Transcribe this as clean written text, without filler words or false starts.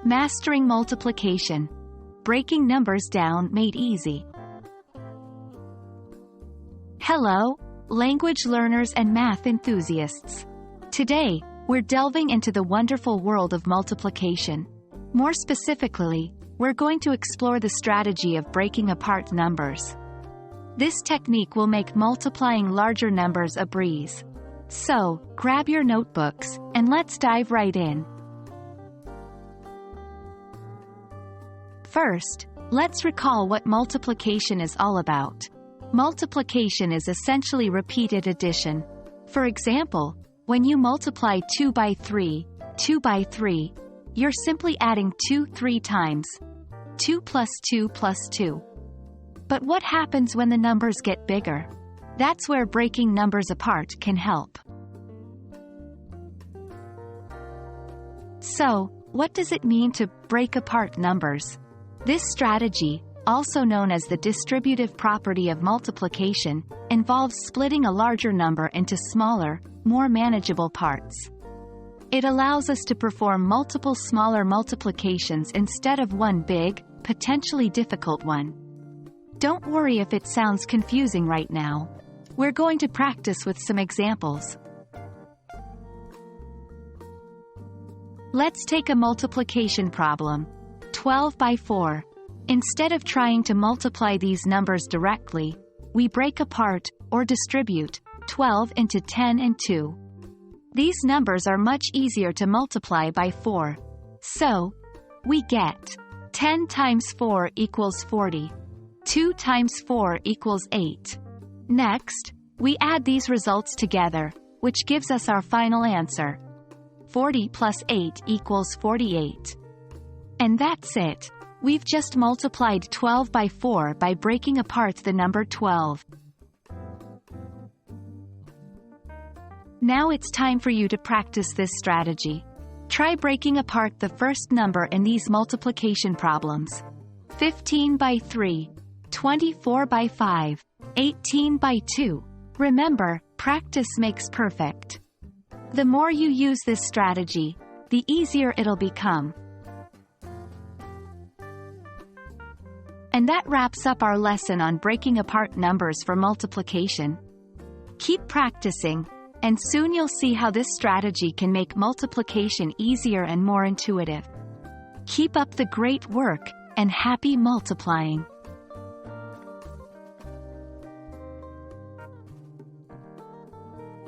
Mastering multiplication. Breaking numbers down made easy. Hello, language learners and math enthusiasts. Today, we're delving into the wonderful world of multiplication. More specifically, we're going to explore the strategy of breaking apart numbers. This technique will make multiplying larger numbers a breeze. So, grab your notebooks, and let's dive right in. First, let's recall what multiplication is all about. Multiplication is essentially repeated addition. For example, when you multiply 2 by 3, you're simply adding 2 3 times. 2 plus 2 plus 2. But what happens when the numbers get bigger? That's where breaking numbers apart can help. So, what does it mean to break apart numbers? This strategy, also known as the distributive property of multiplication, involves splitting a larger number into smaller, more manageable parts. It allows us to perform multiple smaller multiplications instead of one big, potentially difficult one. Don't worry if it sounds confusing right now. We're going to practice with some examples. Let's take a multiplication problem. 12 by 4. Instead of trying to multiply these numbers directly, we break apart, or distribute, 12 into 10 and 2. These numbers are much easier to multiply by 4. So, we get 10 times 4 equals 40. 2 times 4 equals 8. Next, we add these results together, which gives us our final answer. 40 plus 8 equals 48. And that's it. We've just multiplied 12 by 4 by breaking apart the number 12. Now it's time for you to practice this strategy. Try breaking apart the first number in these multiplication problems. 15 by 3. 24 by 5, 18 by 2. Remember, practice makes perfect. The more you use this strategy, the easier it'll become. And that wraps up our lesson on breaking apart numbers for multiplication. Keep practicing, and soon you'll see how this strategy can make multiplication easier and more intuitive. Keep up the great work, and happy multiplying!